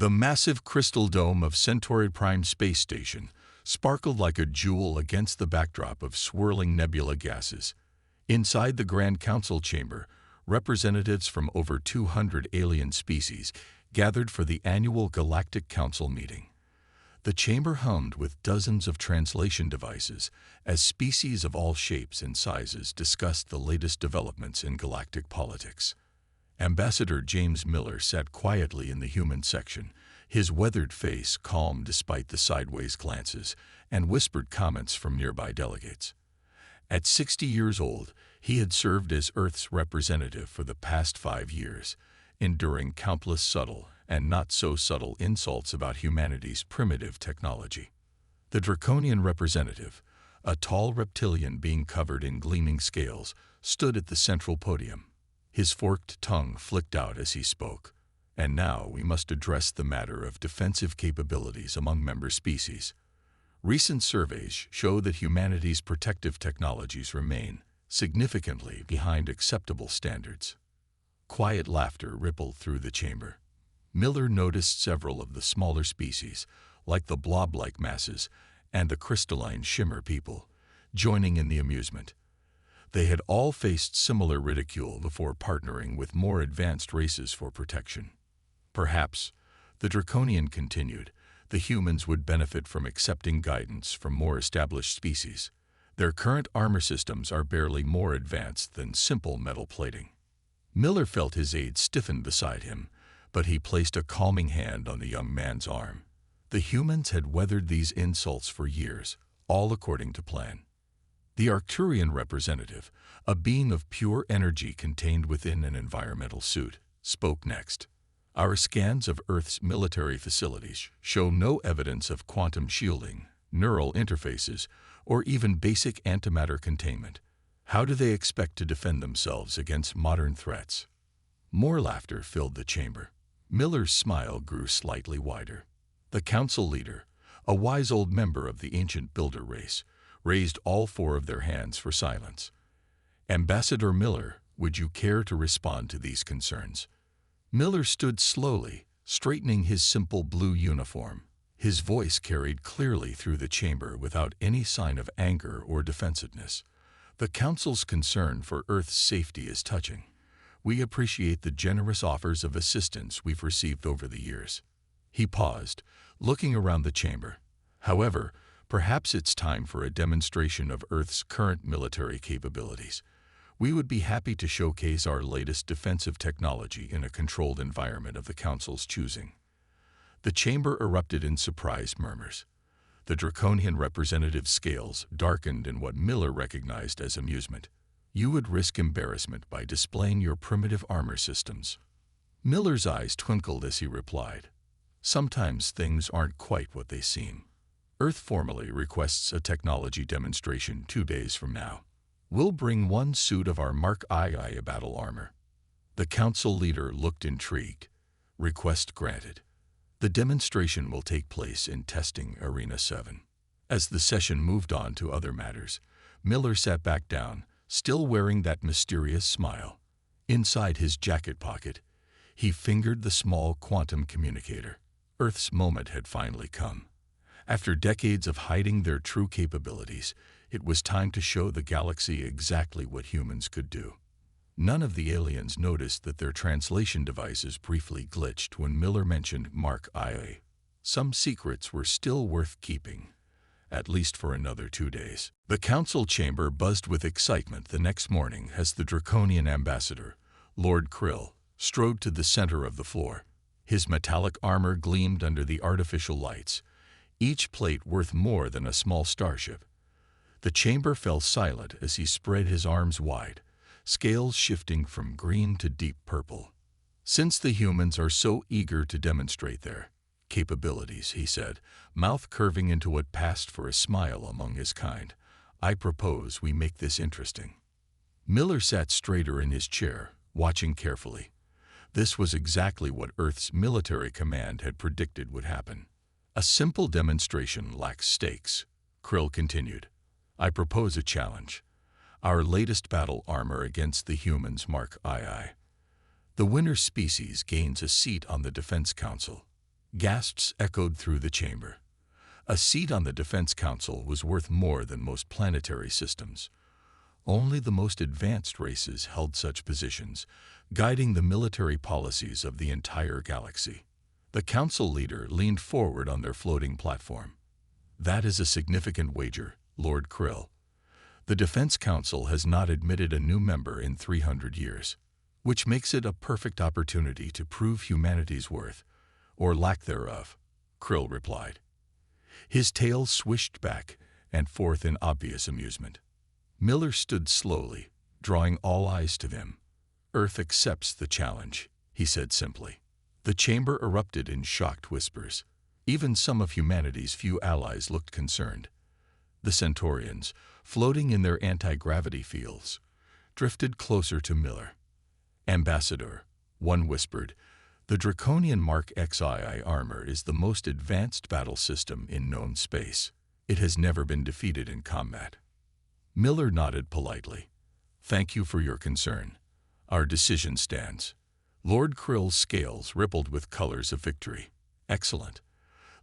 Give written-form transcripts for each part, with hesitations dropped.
The massive crystal dome of Centauri Prime Space Station sparkled like a jewel against the backdrop of swirling nebula gases. Inside the Grand Council chamber, representatives from over 200 alien species gathered for the annual Galactic Council meeting. The chamber hummed with dozens of translation devices as species of all shapes and sizes discussed the latest developments in galactic politics. Ambassador James Miller sat quietly in the human section, his weathered face calm despite the sideways glances and whispered comments from nearby delegates. At 60 years old, he had served as Earth's representative for the past 5 years, enduring countless subtle and not-so-subtle insults about humanity's primitive technology. The draconian representative, a tall reptilian being covered in gleaming scales, stood at the central podium. His forked tongue flicked out as he spoke. And now we must address the matter of defensive capabilities among member species. Recent surveys show that humanity's protective technologies remain significantly behind acceptable standards. Quiet laughter rippled through the chamber. Miller noticed several of the smaller species, like the blob-like masses and the crystalline shimmer people, joining in the amusement. They had all faced similar ridicule before partnering with more advanced races for protection. Perhaps, the Draconian continued, the humans would benefit from accepting guidance from more established species. Their current armor systems are barely more advanced than simple metal plating. Miller felt his aide stiffen beside him, but he placed a calming hand on the young man's arm. The humans had weathered these insults for years, all according to plan. The Arcturian representative, a being of pure energy contained within an environmental suit, spoke next. Our scans of Earth's military facilities show no evidence of quantum shielding, neural interfaces, or even basic antimatter containment. How do they expect to defend themselves against modern threats? More laughter filled the chamber. Miller's smile grew slightly wider. The council leader, a wise old member of the ancient builder race, raised all 4 of their hands for silence. Ambassador Miller, would you care to respond to these concerns? Miller stood slowly, straightening his simple blue uniform. His voice carried clearly through the chamber without any sign of anger or defensiveness. The Council's concern for Earth's safety is touching. We appreciate the generous offers of assistance we've received over the years. He paused, looking around the chamber. However, perhaps it's time for a demonstration of Earth's current military capabilities. We would be happy to showcase our latest defensive technology in a controlled environment of the Council's choosing. The chamber erupted in surprised murmurs. The draconian representative's scales darkened in what Miller recognized as amusement. You would risk embarrassment by displaying your primitive armor systems. Miller's eyes twinkled as he replied, sometimes things aren't quite what they seem. Earth formally requests a technology demonstration 2 days from now. We'll bring 1 suit of our Mark II battle armor. The council leader looked intrigued. Request granted. The demonstration will take place in Testing Arena 7. As the session moved on to other matters, Miller sat back down, still wearing that mysterious smile. Inside his jacket pocket, he fingered the small quantum communicator. Earth's moment had finally come. After decades of hiding their true capabilities, it was time to show the galaxy exactly what humans could do. None of the aliens noticed that their translation devices briefly glitched when Miller mentioned Mark IA. Some secrets were still worth keeping, at least for another 2 days. The council chamber buzzed with excitement the next morning as the draconian ambassador, Lord Krill, strode to the center of the floor. His metallic armor gleamed under the artificial lights, each plate worth more than a small starship. The chamber fell silent as he spread his arms wide, scales shifting from green to deep purple. Since the humans are so eager to demonstrate their capabilities, he said, mouth curving into what passed for a smile among his kind, I propose we make this interesting. Miller sat straighter in his chair, watching carefully. This was exactly what Earth's military command had predicted would happen. A simple demonstration lacks stakes, Krill continued. I propose a challenge. Our latest battle armor against the humans Mark II. The winner species gains a seat on the Defense Council. Gasps echoed through the chamber. A seat on the Defense Council was worth more than most planetary systems. Only the most advanced races held such positions, guiding the military policies of the entire galaxy. The council leader leaned forward on their floating platform. That is a significant wager, Lord Krill. The Defense Council has not admitted a new member in 300 years, which makes it a perfect opportunity to prove humanity's worth, or lack thereof, Krill replied. His tail swished back and forth in obvious amusement. Miller stood slowly, drawing all eyes to him. Earth accepts the challenge, he said simply. The chamber erupted in shocked whispers. Even some of humanity's few allies looked concerned. The Centaurians, floating in their anti-gravity fields, drifted closer to Miller. Ambassador, one whispered, the Draconian Mark XII armor is the most advanced battle system in known space. It has never been defeated in combat. Miller nodded politely. Thank you for your concern. Our decision stands. Lord Krill's scales rippled with colors of victory. Excellent.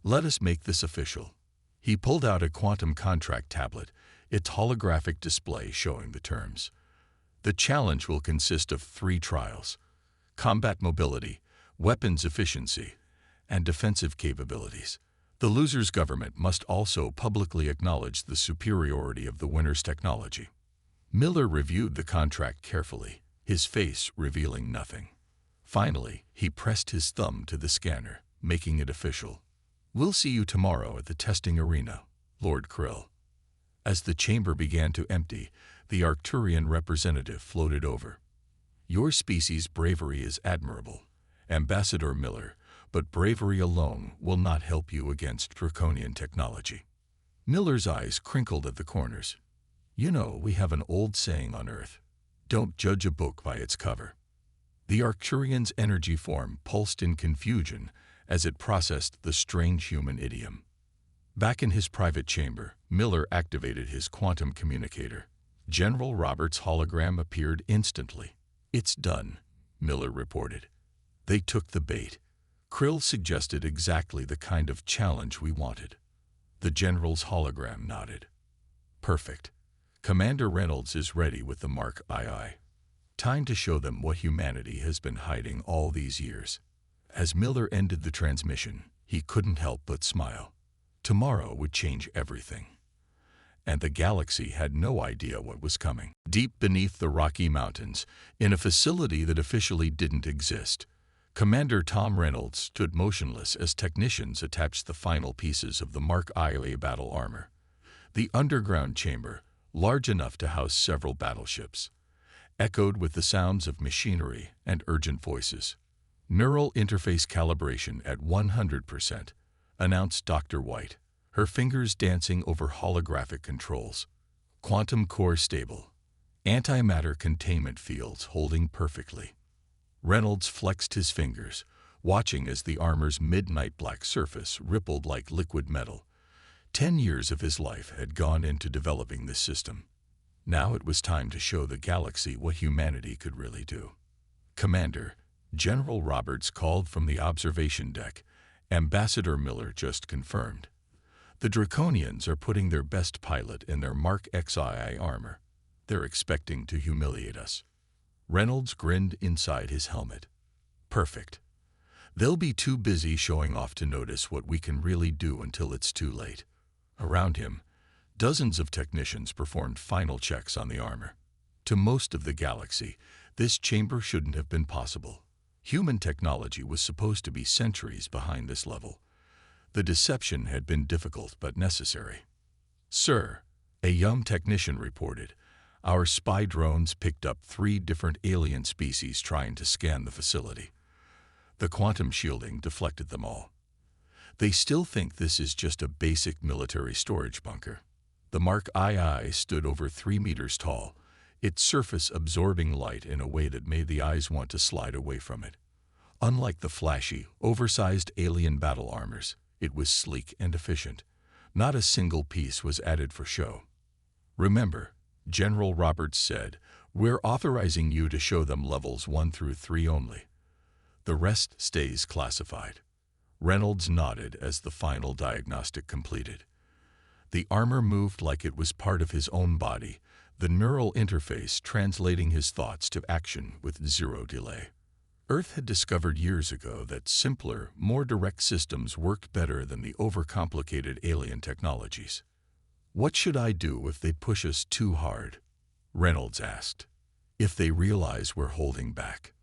Let us make this official. He pulled out a quantum contract tablet, its holographic display showing the terms. The challenge will consist of 3 trials: combat mobility, weapons efficiency, and defensive capabilities. The loser's government must also publicly acknowledge the superiority of the winner's technology. Miller reviewed the contract carefully, his face revealing nothing. Finally, he pressed his thumb to the scanner, making it official. We'll see you tomorrow at the testing arena, Lord Krill. As the chamber began to empty, the Arcturian representative floated over. Your species' bravery is admirable, Ambassador Miller, but bravery alone will not help you against draconian technology. Miller's eyes crinkled at the corners. You know, we have an old saying on Earth, don't judge a book by its cover. The Arcturian's energy form pulsed in confusion as it processed the strange human idiom. Back in his private chamber, Miller activated his quantum communicator. General Roberts' hologram appeared instantly. It's done, Miller reported. They took the bait. Krill suggested exactly the kind of challenge we wanted. The general's hologram nodded. Perfect. Commander Reynolds is ready with the Mark II. Time to show them what humanity has been hiding all these years. As Miller ended the transmission, he couldn't help but smile. Tomorrow would change everything. And the galaxy had no idea what was coming. Deep beneath the Rocky Mountains, in a facility that officially didn't exist, Commander Tom Reynolds stood motionless as technicians attached the final pieces of the Mark II battle armor. The underground chamber, large enough to house several battleships, echoed with the sounds of machinery and urgent voices. Neural interface calibration at 100%, announced Dr. White, her fingers dancing over holographic controls. Quantum core stable. Antimatter containment fields holding perfectly. Reynolds flexed his fingers, watching as the armor's midnight black surface rippled like liquid metal. 10 years of his life had gone into developing this system. Now it was time to show the galaxy what humanity could really do. Commander, General Roberts called from the observation deck. Ambassador Miller just confirmed. The Draconians are putting their best pilot in their Mark XII armor. They're expecting to humiliate us. Reynolds grinned inside his helmet. Perfect. They'll be too busy showing off to notice what we can really do until it's too late. Around him, dozens of technicians performed final checks on the armor. To most of the galaxy, this chamber shouldn't have been possible. Human technology was supposed to be centuries behind this level. The deception had been difficult but necessary. Sir, a young technician reported, our spy drones picked up 3 different alien species trying to scan the facility. The quantum shielding deflected them all. They still think this is just a basic military storage bunker. The Mark II stood over 3 meters tall, its surface absorbing light in a way that made the eyes want to slide away from it. Unlike the flashy, oversized alien battle armors, it was sleek and efficient. Not a single piece was added for show. Remember, General Roberts said, we're authorizing you to show them levels 1 through 3 only. The rest stays classified. Reynolds nodded as the final diagnostic completed. The armor moved like it was part of his own body, the neural interface translating his thoughts to action with zero delay. Earth had discovered years ago that simpler, more direct systems worked better than the overcomplicated alien technologies. "What should I do if they push us too hard?" Reynolds asked. "If they realize we're holding back."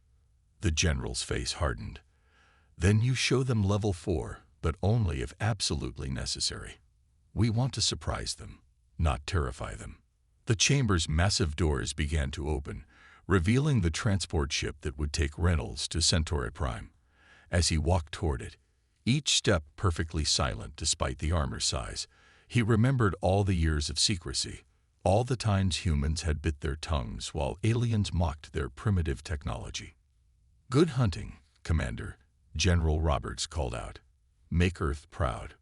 The general's face hardened. "Then you show them level 4, but only if absolutely necessary. We want to surprise them, not terrify them." The chamber's massive doors began to open, revealing the transport ship that would take Reynolds to Centauri Prime. As he walked toward it, each step perfectly silent despite the armor's size, he remembered all the years of secrecy, all the times humans had bit their tongues while aliens mocked their primitive technology. "Good hunting, Commander," General Roberts called out. "Make Earth proud."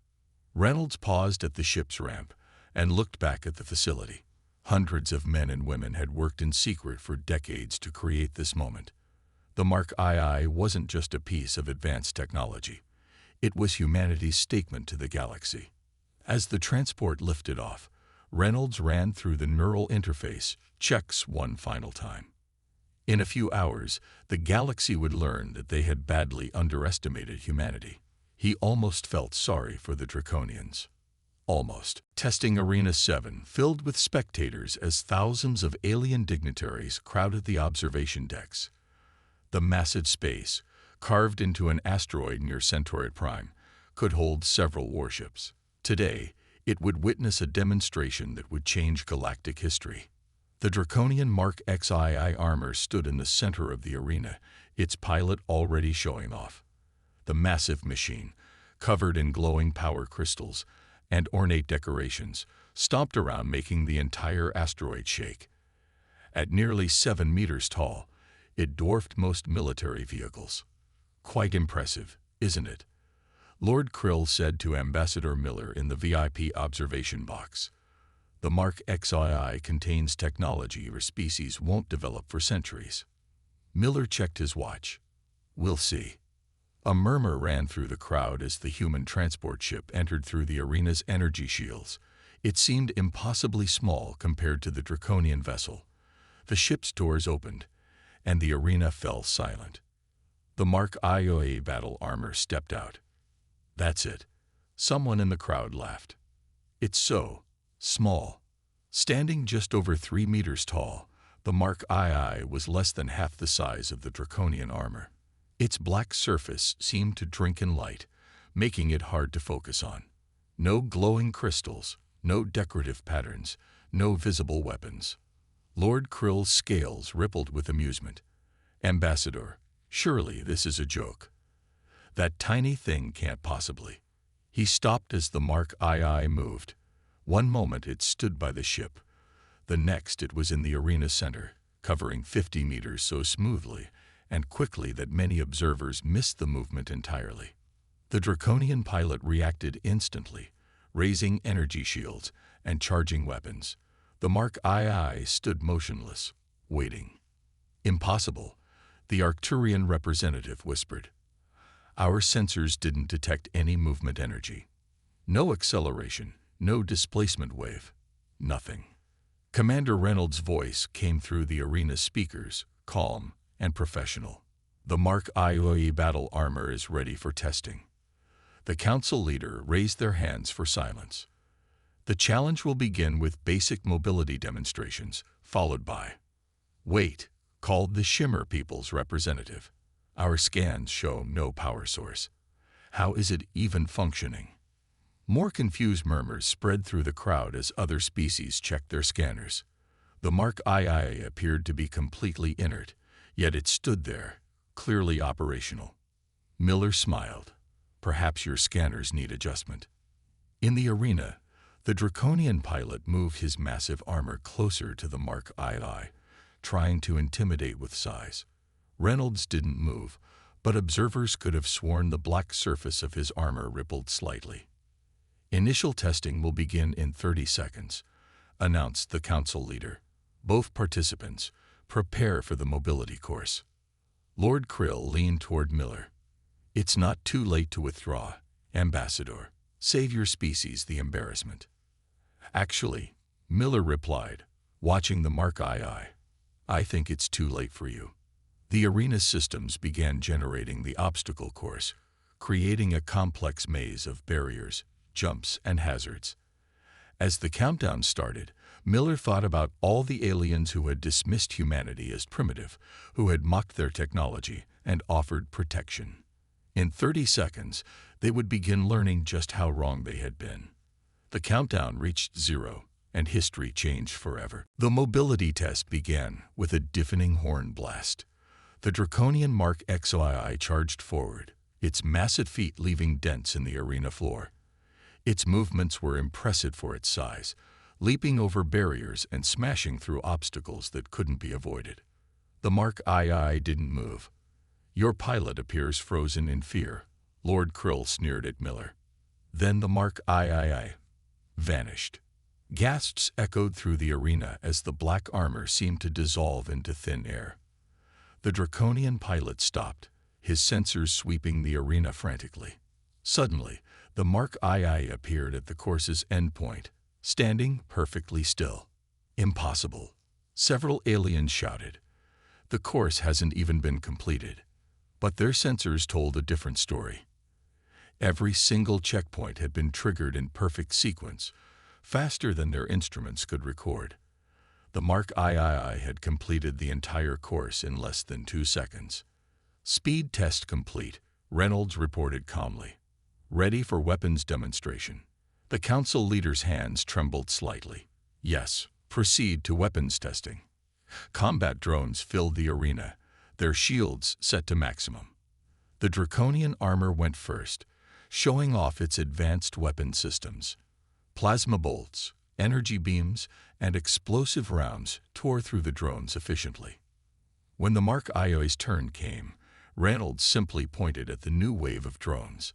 Reynolds paused at the ship's ramp and looked back at the facility. Hundreds of men and women had worked in secret for decades to create this moment. The Mark II wasn't just a piece of advanced technology. It was humanity's statement to the galaxy. As the transport lifted off, Reynolds ran through the neural interface checks one final time. In a few hours, the galaxy would learn that they had badly underestimated humanity. He almost felt sorry for the Draconians. Almost. Testing Arena 7 filled with spectators as thousands of alien dignitaries crowded the observation decks. The massive space, carved into an asteroid near Centauri Prime, could hold several warships. Today, it would witness a demonstration that would change galactic history. The Draconian Mark XII armor stood in the center of the arena, its pilot already showing off. The massive machine, covered in glowing power crystals and ornate decorations, stomped around making the entire asteroid shake. At nearly 7 meters tall, it dwarfed most military vehicles. "Quite impressive, isn't it?" Lord Krill said to Ambassador Miller in the VIP observation box. "The Mark XII contains technology your species won't develop for centuries." Miller checked his watch. "We'll see." A murmur ran through the crowd as the human transport ship entered through the arena's energy shields. It seemed impossibly small compared to the Draconian vessel. The ship's doors opened, and the arena fell silent. The Mark II battle armor stepped out. "That's it." Someone in the crowd laughed. "It's so small." Standing just over 3 meters tall, the Mark II was less than half the size of the Draconian armor. Its black surface seemed to drink in light, making it hard to focus on. No glowing crystals, no decorative patterns, no visible weapons. Lord Krill's scales rippled with amusement. "Ambassador, surely this is a joke. That tiny thing can't possibly." He stopped as the Mark II moved. One moment it stood by the ship. The next it was in the arena center, covering 50 meters so smoothly and quickly that many observers missed the movement entirely. The Draconian pilot reacted instantly, raising energy shields and charging weapons. The Mark II stood motionless, waiting. "Impossible," the Arcturian representative whispered. "Our sensors didn't detect any movement energy. No acceleration, no displacement wave, nothing." Commander Reynolds' voice came through the arena speakers, calm and professional. "The Mark II battle armor is ready for testing." The council leader raised their hands for silence. "The challenge will begin with basic mobility demonstrations, followed by—" "Wait," called the Shimmer People's representative. "Our scans show no power source. How is it even functioning?" More confused murmurs spread through the crowd as other species checked their scanners. The Mark II appeared to be completely inert, yet it stood there, clearly operational. Miller smiled. "Perhaps your scanners need adjustment." In the arena, the Draconian pilot moved his massive armor closer to the Mark II, trying to intimidate with size. Reynolds didn't move, but observers could have sworn the black surface of his armor rippled slightly. "Initial testing will begin in 30 seconds, announced the council leader. "Both participants, prepare for the mobility course." Lord Krill leaned toward Miller. It's not too late to withdraw, Ambassador. Save your species the embarrassment. Actually, Miller replied, watching the Mark II, I think it's too late for you. The arena systems began generating the obstacle course, creating a complex maze of barriers, jumps, and hazards. As the countdown started, Miller thought about all the aliens who had dismissed humanity as primitive, who had mocked their technology and offered protection. In 30 seconds, they would begin learning just how wrong they had been. The countdown reached 0, and history changed forever. The mobility test began with a deafening horn blast. The draconian Mark XII charged forward, its massive feet leaving dents in the arena floor. Its movements were impressive for its size, leaping over barriers and smashing through obstacles that couldn't be avoided. The Mark II didn't move. Your pilot appears frozen in fear, Lord Krill sneered at Miller. Then the Mark III vanished. Gasps echoed through the arena as the black armor seemed to dissolve into thin air. The draconian pilot stopped, his sensors sweeping the arena frantically. Suddenly, the Mark II appeared at the course's endpoint, standing perfectly still. Impossible. Several aliens shouted. The course hasn't even been completed. But their sensors told a different story. Every single checkpoint had been triggered in perfect sequence, faster than their instruments could record. The Mark II had completed the entire course in less than 2 seconds. Speed test complete, Reynolds reported calmly. Ready for weapons demonstration. The council leader's hands trembled slightly. Yes, proceed to weapons testing. Combat drones filled the arena, their shields set to maximum. The draconian armor went first, showing off its advanced weapon systems. Plasma bolts, energy beams, and explosive rounds tore through the drones efficiently. When the Mark II's turn came, Reynolds simply pointed at the new wave of drones.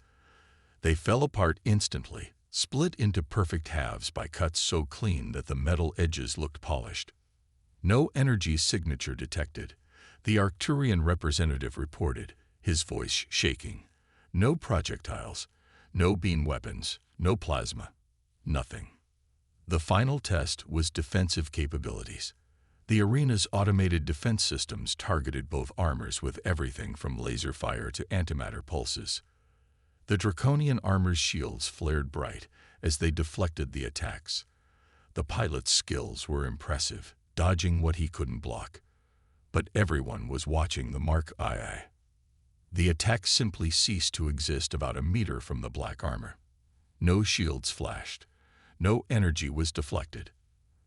They fell apart instantly, split into perfect halves by cuts so clean that the metal edges looked polished. No energy signature detected, the Arcturian representative reported, his voice shaking. No projectiles, no beam weapons, no plasma, nothing. The final test was defensive capabilities. The arena's automated defense systems targeted both armors with everything from laser fire to antimatter pulses. The draconian armor's shields flared bright as they deflected the attacks. The pilot's skills were impressive, dodging what he couldn't block. But everyone was watching the Mark II. The attack simply ceased to exist about a meter from the black armor. No shields flashed. No energy was deflected.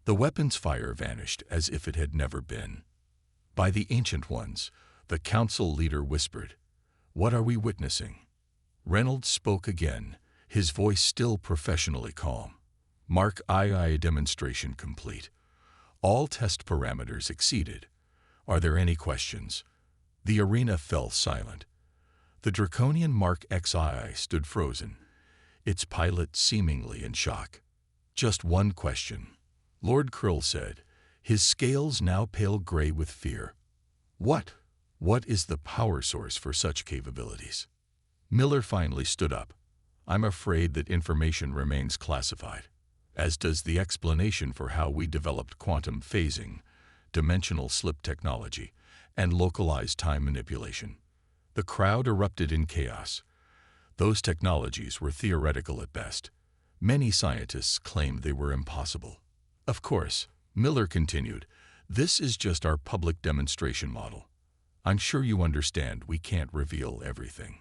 The weapon's fire vanished as if it had never been. By the Ancient Ones, the council leader whispered, "What are we witnessing?" Reynolds spoke again, his voice still professionally calm. Mark II demonstration complete. All test parameters exceeded. Are there any questions? The arena fell silent. The draconian Mark XI stood frozen, its pilot seemingly in shock. Just one question. Lord Krill said, his scales now pale gray with fear. What is the power source for such capabilities? Miller finally stood up. I'm afraid that information remains classified, as does the explanation for how we developed quantum phasing, dimensional slip technology, and localized time manipulation. The crowd erupted in chaos. Those technologies were theoretical at best. Many scientists claimed they were impossible. Of course, Miller continued, this is just our public demonstration model. I'm sure you understand we can't reveal everything.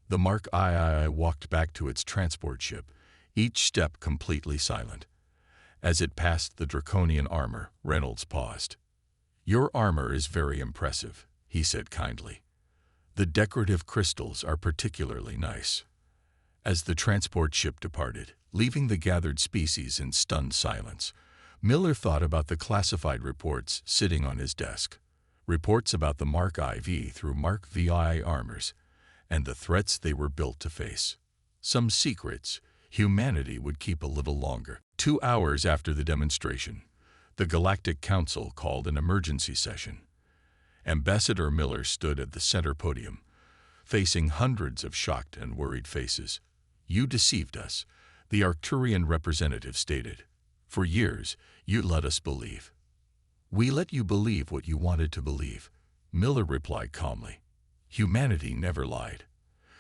The Mark II walked back to its transport ship, each step completely silent. As it passed the draconian armor, Reynolds paused. Your armor is very impressive, he said kindly. The decorative crystals are particularly nice. As the transport ship departed, leaving the gathered species in stunned silence, Miller thought about the classified reports sitting on his desk. Reports about the Mark IV through Mark VI armors, and the threats they were built to face. Some secrets humanity would keep a little longer. 2 hours after the demonstration, the Galactic Council called an emergency session. Ambassador Miller stood at the center podium, facing hundreds of shocked and worried faces. "You deceived us," the Arcturian representative stated. "For years, you let us believe." "We let you believe what you wanted to believe," Miller replied calmly. "Humanity never lied.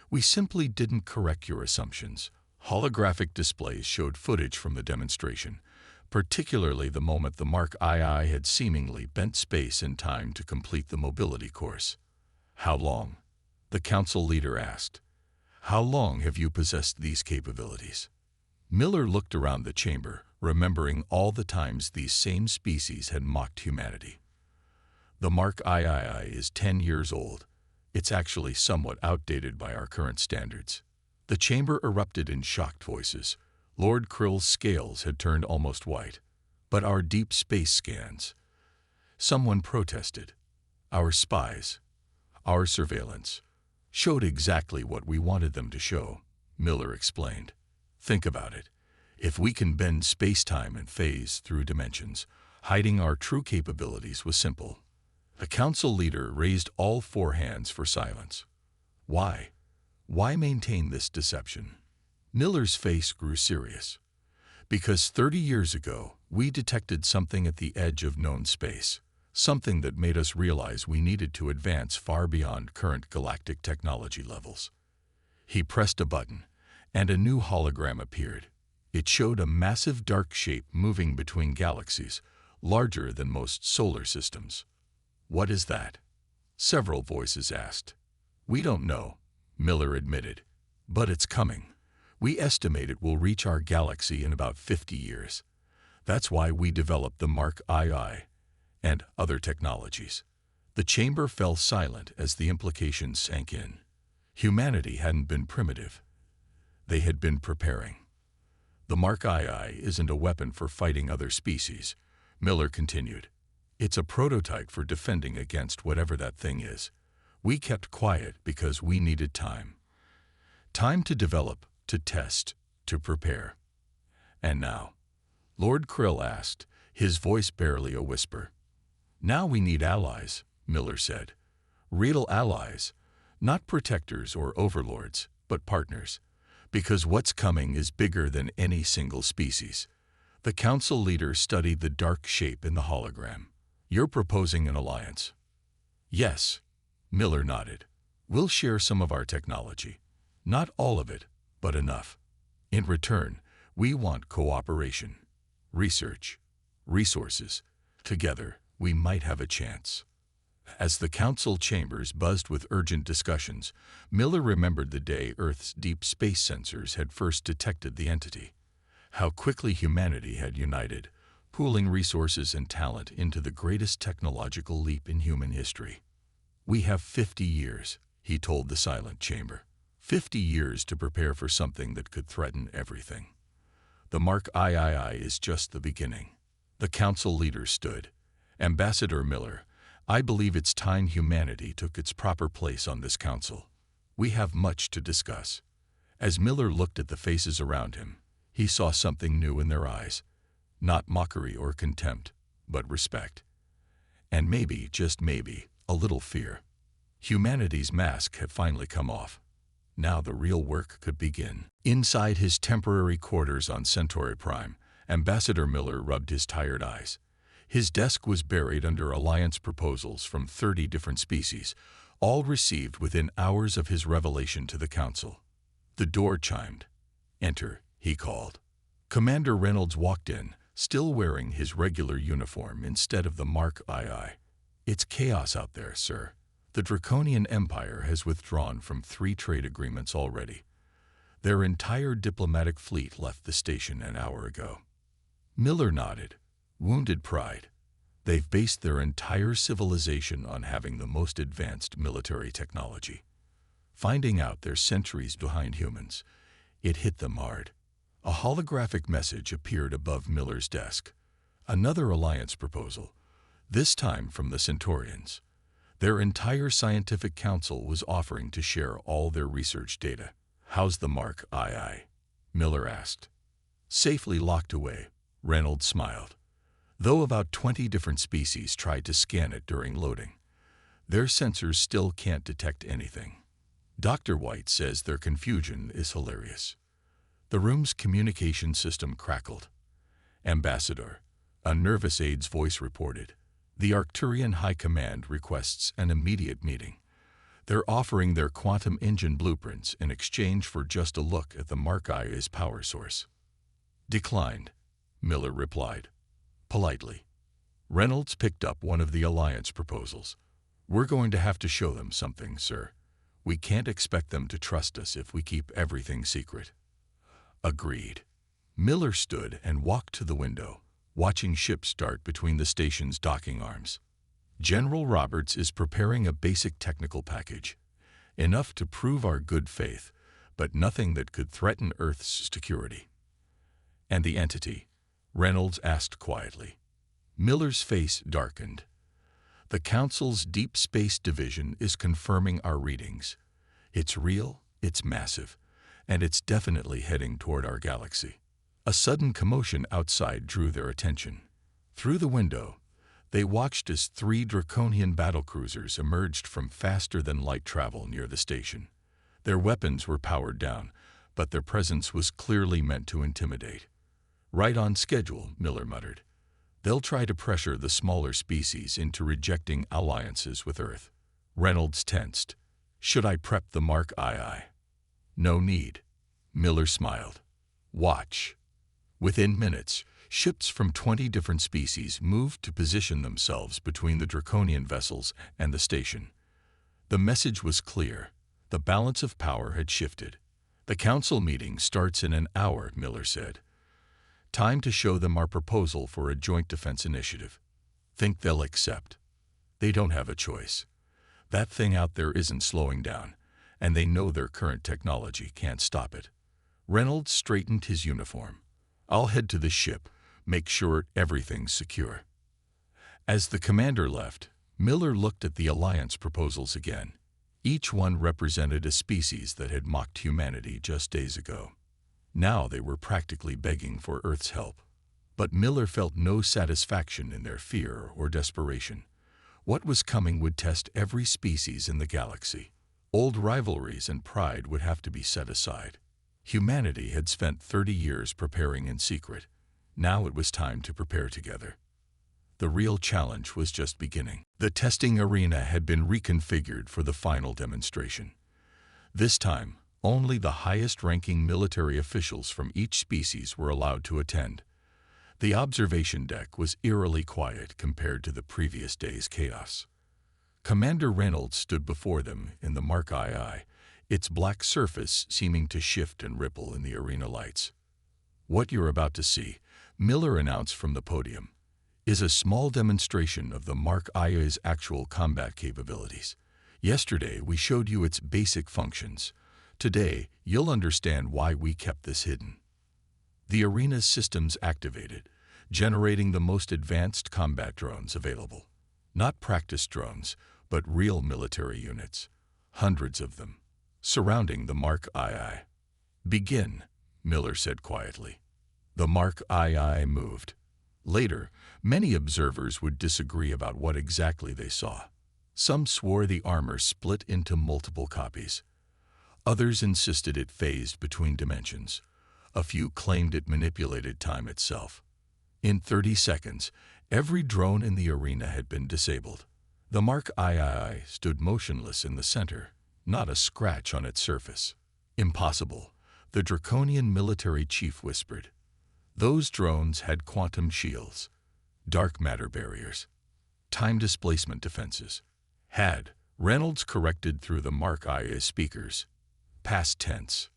We simply didn't correct your assumptions." Holographic displays showed footage from the demonstration, particularly the moment the Mark II had seemingly bent space and time to complete the mobility course. "How long?" the council leader asked. "How long have you possessed these capabilities?" Miller looked around the chamber, remembering all the times these same species had mocked humanity. "The Mark III is 10 years old. It's actually somewhat outdated by our current standards." The chamber erupted in shocked voices. Lord Krill's scales had turned almost white. "But our deep space scans," someone protested. "Our spies, our surveillance, showed exactly what we wanted them to show," Miller explained. "Think about it. If we can bend space-time and phase through dimensions, hiding our true capabilities was simple." The council leader raised all 4 hands for silence. "Why? Why maintain this deception?" Miller's face grew serious. "Because 30 years ago, we detected something at the edge of known space, something that made us realize we needed to advance far beyond current galactic technology levels." He pressed a button, and a new hologram appeared. It showed a massive dark shape moving between galaxies, larger than most solar systems. "What is that?" several voices asked. "We don't know," Miller admitted, "but it's coming. We estimate it will reach our galaxy in about 50 years. That's why we developed the Mark II and other technologies." The chamber fell silent as the implications sank in. Humanity hadn't been primitive. They had been preparing. "The Mark II isn't a weapon for fighting other species," Miller continued. "It's a prototype for defending against whatever that thing is. We kept quiet because we needed time. Time to develop, to test, to prepare." "And now?" Lord Krill asked, his voice barely a whisper. "Now we need allies," Miller said. "Real allies, not protectors or overlords, but partners. Because what's coming is bigger than any single species." The council leader studied the dark shape in the hologram. "You're proposing an alliance?" "Yes," Miller nodded. "We'll share some of our technology. Not all of it, but enough. In return, we want cooperation, research, resources. Together, we might have a chance." As the council chambers buzzed with urgent discussions, Miller remembered the day Earth's deep space sensors had first detected the entity. How quickly humanity had united, pooling resources and talent into the greatest technological leap in human history. "We have 50 years, he told the silent chamber. 50 years to prepare for something that could threaten everything. The Mark III is just the beginning." The council leader stood. "Ambassador Miller, I believe it's time humanity took its proper place on this council. We have much to discuss." As Miller looked at the faces around him, he saw something new in their eyes. Not mockery or contempt, but respect. And maybe, just maybe, a little fear. Humanity's mask had finally come off. Now the real work could begin. Inside his temporary quarters on Centauri Prime, Ambassador Miller rubbed his tired eyes. His desk was buried under alliance proposals from 30 different species, all received within hours of his revelation to the council. The door chimed. "Enter," he called. Commander Reynolds walked in, still wearing his regular uniform instead of the Mark II. "It's chaos out there, sir. The Draconian Empire has withdrawn from 3 trade agreements already. Their entire diplomatic fleet left the station an hour ago." Miller nodded. Wounded pride. They've based their entire civilization on having the most advanced military technology. Finding out they're centuries behind humans, it hit them hard. A holographic message appeared above Miller's desk. Another alliance proposal, this time from the Centaurians. Their entire scientific council was offering to share all their research data. "How's the Mark II?" Miller asked. "Safely locked away," Reynolds smiled. "Though about 20 different species tried to scan it during loading. Their sensors still can't detect anything." Dr. White says their confusion is hilarious. The room's communication system crackled. Ambassador, a nervous aide's voice reported. The Arcturian High Command requests an immediate meeting. They're offering their quantum engine blueprints in exchange for just a look at the Mark IA's power source. Declined, Miller replied, politely. Reynolds picked up one of the Alliance proposals. We're going to have to show them something, sir. We can't expect them to trust us if we keep everything secret. Agreed. Miller stood and walked to the window, watching ships start between the station's docking arms. General Roberts is preparing a basic technical package, enough to prove our good faith, but nothing that could threaten Earth's security. And the entity? Reynolds asked quietly. Miller's face darkened. The Council's Deep Space Division is confirming our readings. It's real, it's massive, and it's definitely heading toward our galaxy. A sudden commotion outside drew their attention. Through the window, they watched as 3 Draconian battlecruisers emerged from faster-than-light travel near the station. Their weapons were powered down, but their presence was clearly meant to intimidate. Right on schedule, Miller muttered. They'll try to pressure the smaller species into rejecting alliances with Earth. Reynolds tensed. Should I prep the Mark II? No need. Miller smiled. Watch. Within minutes, ships from 20 different species moved to position themselves between the Draconian vessels and the station. The message was clear. The balance of power had shifted. The council meeting starts in an hour, Miller said. Time to show them our proposal for a joint defense initiative. Think they'll accept? They don't have a choice. That thing out there isn't slowing down, and they know their current technology can't stop it. Reynolds straightened his uniform. I'll head to the ship, make sure everything's secure. As the commander left, Miller looked at the Alliance proposals again. Each one represented a species that had mocked humanity just days ago. Now they were practically begging for Earth's help. But Miller felt no satisfaction in their fear or desperation. What was coming would test every species in the galaxy. Old rivalries and pride would have to be set aside. Humanity had spent 30 years preparing in secret. Now it was time to prepare together. The real challenge was just beginning. The testing arena had been reconfigured for the final demonstration. This time, only the highest-ranking military officials from each species were allowed to attend. The observation deck was eerily quiet compared to the previous day's chaos. Commander Reynolds stood before them in the Mark II, its black surface seeming to shift and ripple in the arena lights. What you're about to see, Miller announced from the podium, is a small demonstration of the Mark II's actual combat capabilities. Yesterday, we showed you its basic functions. Today, you'll understand why we kept this hidden. The arena's systems activated, generating the most advanced combat drones available. Not practice drones, but real military units. Hundreds of them, surrounding the Mark II. Begin, Miller said quietly. The Mark II moved. Later, many observers would disagree about what exactly they saw. Some swore the armor split into multiple copies. Others insisted it phased between dimensions. A few claimed it manipulated time itself. In 30 seconds, every drone in the arena had been disabled. The Mark II stood motionless in the center, not a scratch on its surface. Impossible, the Draconian military chief whispered. Those drones had quantum shields, dark matter barriers, time displacement defenses. Had, Reynolds corrected through the Mark II speakers. Past tense.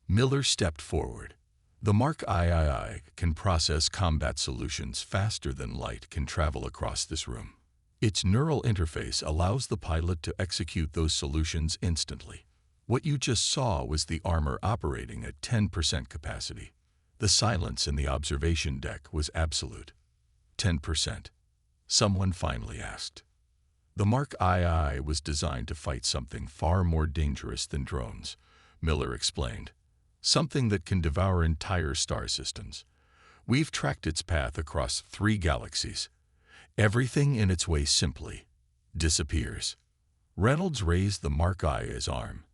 Miller stepped forward. The Mark III can process combat solutions faster than light can travel across this room. Its neural interface allows the pilot to execute those solutions instantly. What you just saw was the armor operating at 10% capacity. The silence in the observation deck was absolute. 10%. Someone finally asked. The Mark II was designed to fight something far more dangerous than drones, Miller explained. Something that can devour entire star systems. We've tracked its path across 3 galaxies. Everything in its way simply disappears. Reynolds raised the Mark II's arm.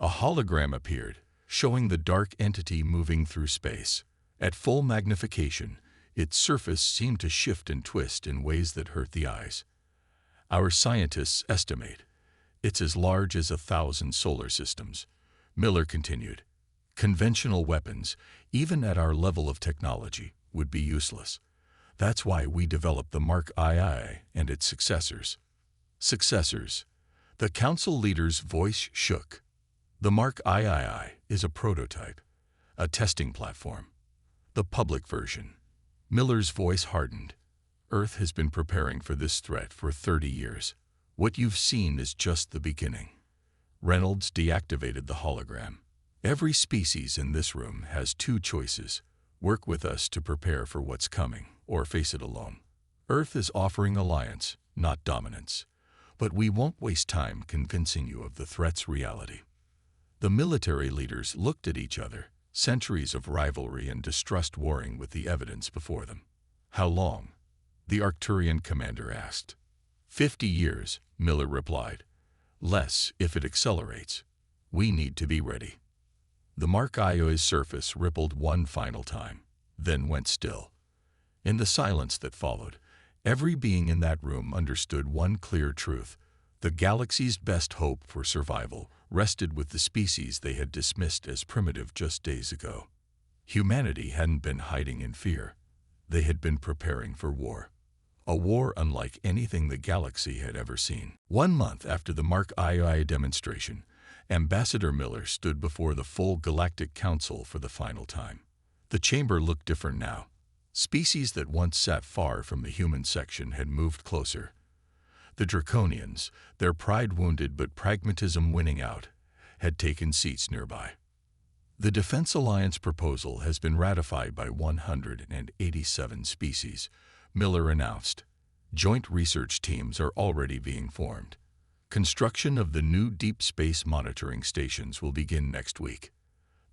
A hologram appeared, showing the dark entity moving through space. At full magnification, its surface seemed to shift and twist in ways that hurt the eyes. Our scientists estimate it's as large as 1,000 solar systems. Miller continued. Conventional weapons, even at our level of technology, would be useless. That's why we developed the Mark II and its successors. Successors. The council leader's voice shook. The Mark III is a prototype, a testing platform. The public version. Miller's voice hardened. Earth has been preparing for this threat for 30 years. What you've seen is just the beginning. Reynolds deactivated the hologram. Every species in this room has two choices. Work with us to prepare for what's coming, or face it alone. Earth is offering alliance, not dominance. But we won't waste time convincing you of the threat's reality. The military leaders looked at each other, centuries of rivalry and distrust warring with the evidence before them. How long? The Arcturian commander asked. 50 years, Miller replied. Less if it accelerates. We need to be ready. The Mark II's surface rippled one final time, then went still. In the silence that followed, every being in that room understood one clear truth. The galaxy's best hope for survival rested with the species they had dismissed as primitive just days ago. Humanity hadn't been hiding in fear. They had been preparing for war. A war unlike anything the galaxy had ever seen. 1 month after the Mark II demonstration, Ambassador Miller stood before the full Galactic Council for the final time. The chamber looked different now. Species that once sat far from the human section had moved closer. The Draconians, their pride wounded but pragmatism winning out, had taken seats nearby. The Defense Alliance proposal has been ratified by 187 species, Miller announced. Joint research teams are already being formed. Construction of the new deep space monitoring stations will begin next week.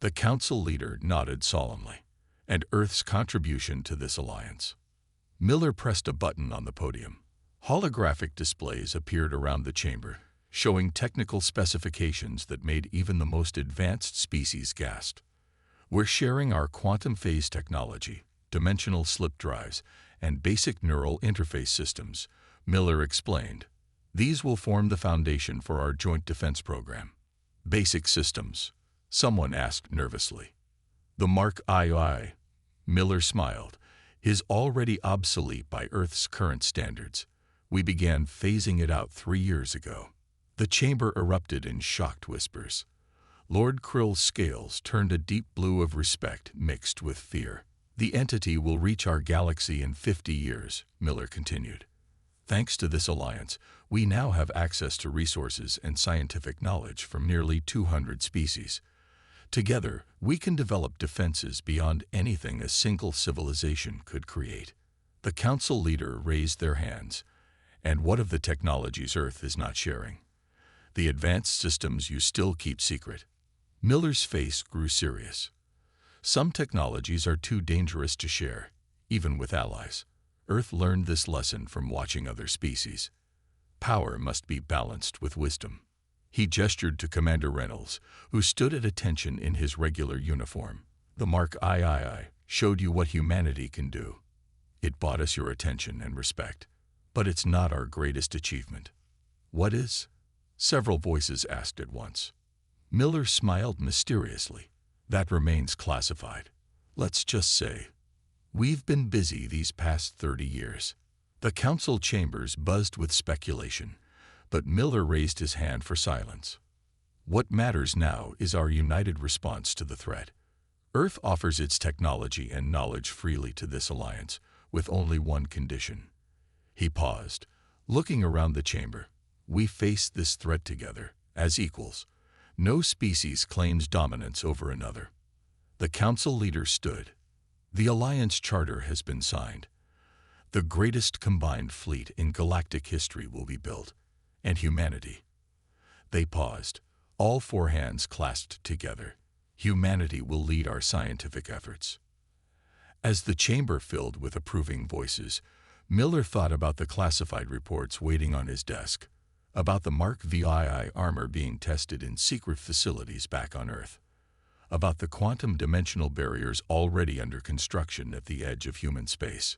The council leader nodded solemnly. And Earth's contribution to this alliance. Miller pressed a button on the podium. Holographic displays appeared around the chamber, showing technical specifications that made even the most advanced species gasp. We're sharing our quantum phase technology, dimensional slip drives, and basic neural interface systems, Miller explained. These will form the foundation for our joint defense program. Basic systems, someone asked nervously. The Mark II. Miller smiled. Is already obsolete by Earth's current standards. We began phasing it out 3 years ago. The chamber erupted in shocked whispers. Lord Krill's scales turned a deep blue of respect mixed with fear. The entity will reach our galaxy in 50 years, Miller continued. Thanks to this alliance, we now have access to resources and scientific knowledge from nearly 200 species. Together, we can develop defenses beyond anything a single civilization could create. The council leader raised their hands. And what of the technologies Earth is not sharing? The advanced systems you still keep secret. Miller's face grew serious. Some technologies are too dangerous to share, even with allies. Earth learned this lesson from watching other species. Power must be balanced with wisdom. He gestured to Commander Reynolds, who stood at attention in his regular uniform. The Mark III showed you what humanity can do. It bought us your attention and respect. But it's not our greatest achievement. What is? Several voices asked at once. Miller smiled mysteriously. That remains classified. Let's just say, we've been busy these past 30 years. The council chambers buzzed with speculation, but Miller raised his hand for silence. What matters now is our united response to the threat. Earth offers its technology and knowledge freely to this alliance, with only one condition. He paused, looking around the chamber. We face this threat together, as equals. No species claims dominance over another. The council leader stood. The alliance charter has been signed. The greatest combined fleet in galactic history will be built. And humanity. They paused, all 4 hands clasped together. Humanity will lead our scientific efforts. As the chamber filled with approving voices, Miller thought about the classified reports waiting on his desk. about the Mark VII armor being tested in secret facilities back on Earth, about the quantum dimensional barriers already under construction at the edge of human space.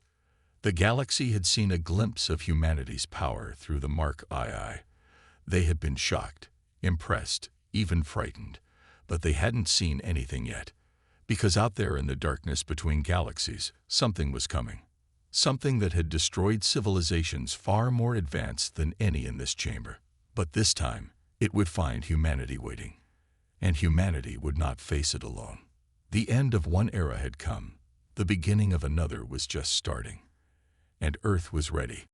The galaxy had seen a glimpse of humanity's power through the Mark II. They had been shocked, impressed, even frightened, but they hadn't seen anything yet, because out there in the darkness between galaxies, something was coming. Something that had destroyed civilizations far more advanced than any in this chamber. But this time, it would find humanity waiting. And humanity would not face it alone. The end of one era had come. The beginning of another was just starting. And Earth was ready.